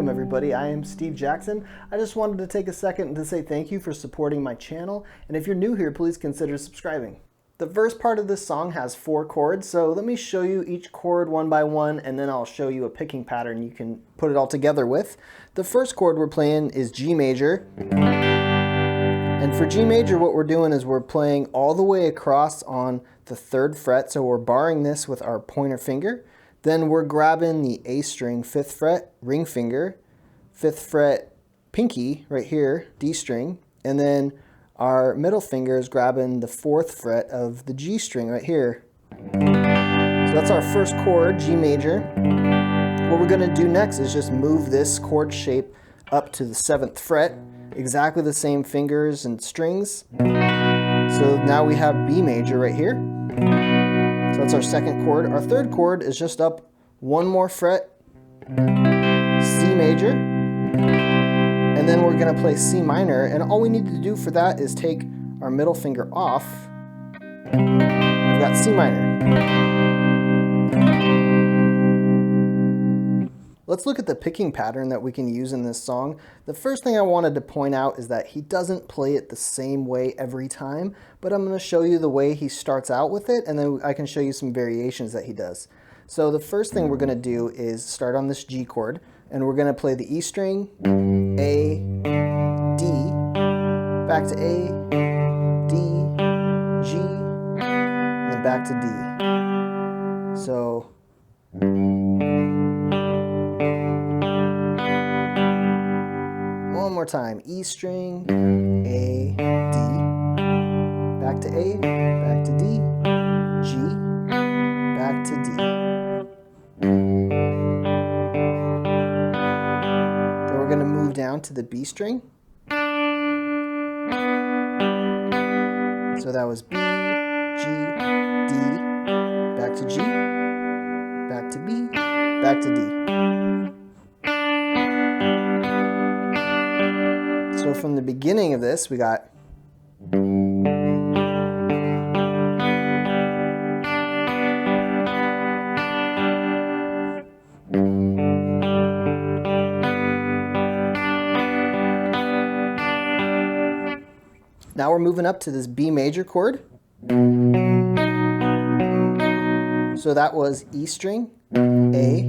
Welcome everybody, I am Steve Jackson. I just wanted to take a second to say thank you for supporting my channel, and if you're new here, please consider subscribing. The first part of this song has 4 chords, so let me show you each chord one by one, and then I'll show you a picking pattern you can put it all together with. The first chord we're playing is G major. And for G major, what we're doing is we're playing all the way across on the 3rd fret, so we're barring this with our pointer finger. Then we're grabbing the A string, 5th fret, ring finger, 5th fret, pinky, right here, D string, and then our middle finger is grabbing the 4th fret of the G string right here. So that's our first chord, G major. What we're gonna do next is just move this chord shape up to the 7th fret, exactly the same fingers and strings. So now we have B major right here. So that's our second chord. Our third chord is just up one more fret, C major, and then we're gonna play C minor, and all we need to do for that is take our middle finger off. We've got C minor. Let's look at the picking pattern that we can use in this song. The first thing I wanted to point out is that he doesn't play it the same way every time, but I'm going to show you the way he starts out with it, and then I can show you some variations that he does. So the first thing we're going to do is start on this G chord, and we're going to play the E string, A, D, back to A, D, G, and then back to D. So one more time, E string, A, D, back to A, back to D, G, back to D. Then we're going to move down to the B string. So that was B, G, D, back to G, back to B, back to D. So from the beginning of this, we got now we're moving up to this B major chord. So that was E string, A,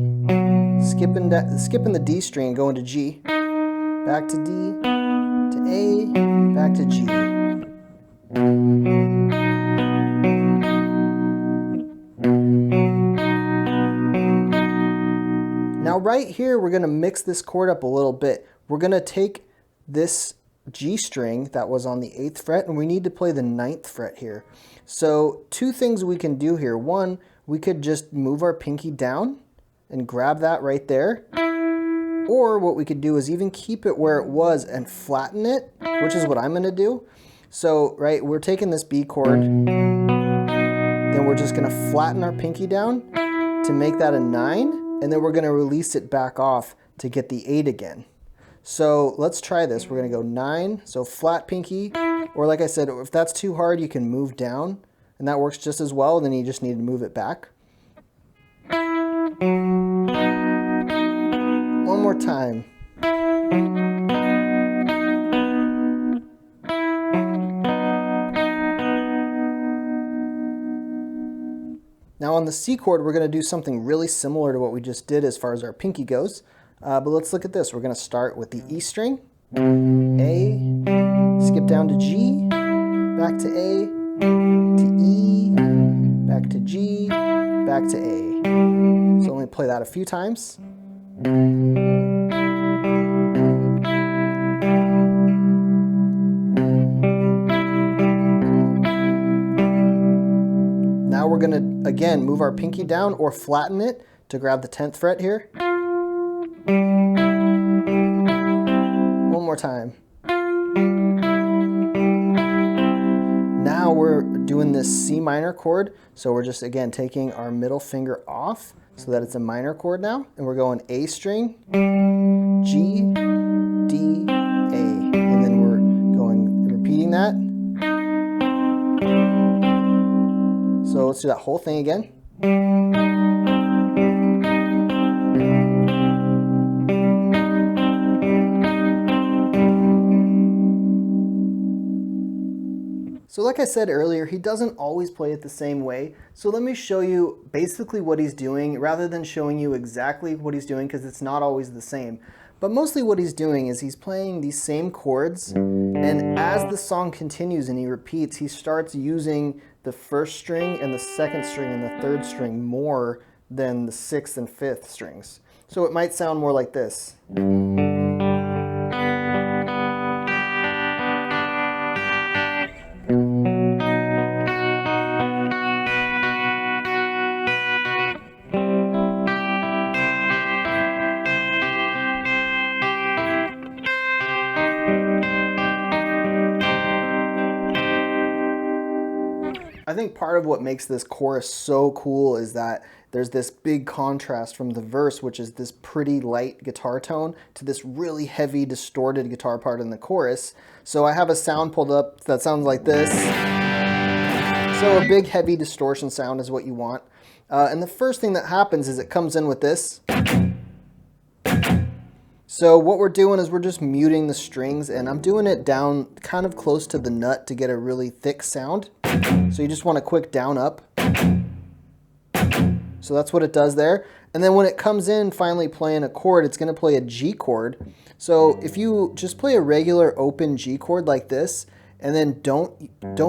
skipping the D string, going to G, back to D, to A, back to G. Now right here, we're going to mix this chord up a little bit. We're going to take this G string that was on the 8th fret, and we need to play the 9th fret here. So 2 things we can do here. One, we could just move our pinky down and grab that right there. Or what we could do is even keep it where it was and flatten it, which is what I'm going to do. So, right, we're taking this B chord, then we're just going to flatten our pinky down to make that a 9, and then we're going to release it back off to get the 8 again. So let's try this. We're going to go 9, so flat pinky, or like I said, if that's too hard, you can move down, and that works just as well, then you just need to move it back. One more time. Now on the C chord, we're going to do something really similar to what we just did as far as our pinky goes. But let's look at this. We're going to start with the E string, A, skip down to G, back to A, to E, back to G, back to A. So let me play that a few times. Now we're going to, again, move our pinky down or flatten it to grab the 10th fret here. One more time. Now we're doing this C minor chord, so we're just, again, taking our middle finger off so that it's a minor chord now, and we're going A string, G, D, A, and then we're going, repeating that. So let's do that whole thing again. So like I said earlier, he doesn't always play it the same way. So let me show you basically what he's doing rather than showing you exactly what he's doing, because it's not always the same. But mostly what he's doing is he's playing these same chords, and as the song continues and he repeats, he starts using the first string and the second string and the third string more than the sixth and fifth strings. So it might sound more like this. I think part of what makes this chorus so cool is that there's this big contrast from the verse, which is this pretty light guitar tone, to this really heavy distorted guitar part in the chorus. So I have a sound pulled up that sounds like this. So a big heavy distortion sound is what you want. And the first thing that happens is it comes in with this. So what we're doing is we're just muting the strings, and I'm doing it down kind of close to the nut to get a really thick sound. So you just want a quick down up. So that's what it does there. And then when it comes in finally playing a chord, it's going to play a G chord. So if you just play a regular open G chord like this, and then don't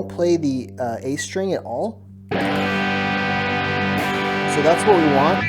play the A string at all. So that's what we want.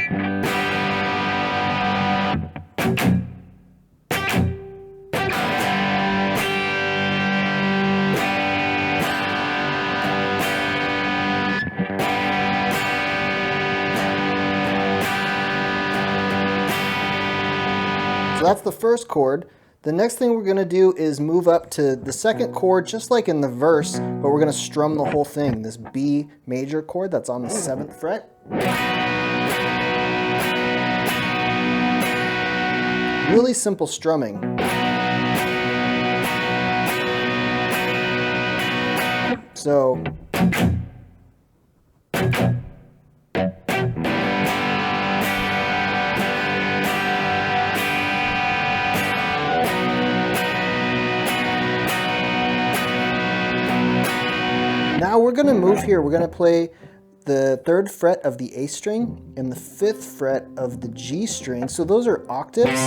So that's the first chord. The next thing we're going to do is move up to the second chord, just like in the verse, but we're going to strum the whole thing, this B major chord that's on the 7th fret. Really simple strumming. So now we're going to move here. We're going to play the 3rd fret of the A string and the 5th fret of the G string. So those are octaves.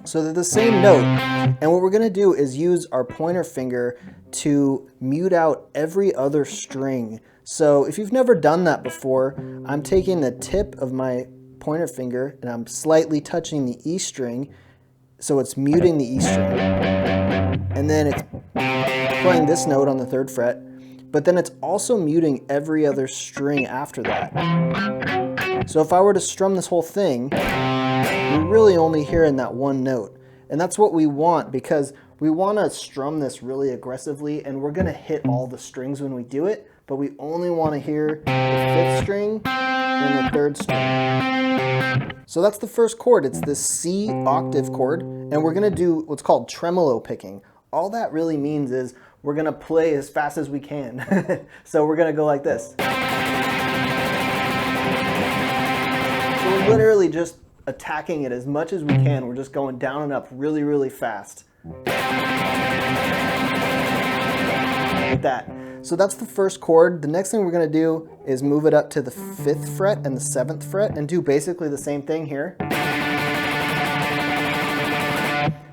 So they're the same note. And what we're going to do is use our pointer finger to mute out every other string. So if you've never done that before, I'm taking the tip of my pointer finger and I'm slightly touching the E string. So it's muting the E string. And then it's playing this note on the 3rd fret. But then it's also muting every other string after that. So if I were to strum this whole thing, we're really only hearing that one note. And that's what we want, because we want to strum this really aggressively, and we're going to hit all the strings when we do it, but we only want to hear the 5th string and the 3rd string. So that's the first chord. It's this C octave chord, and we're going to do what's called tremolo picking. All that really means is we're going to play as fast as we can. So we're going to go like this. So we're literally just attacking it as much as we can. We're just going down and up really, really fast. Like that. So that's the first chord. The next thing we're going to do is move it up to the 5th fret and the 7th fret and do basically the same thing here.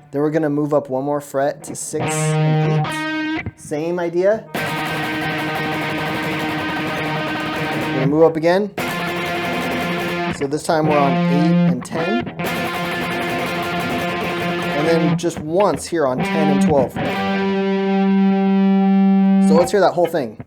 Then we're going to move up one more fret to 6 and 8. Same idea. We're going to move up again. So this time we're on 8 and 10. And then just once here on 10 and 12. So let's hear that whole thing.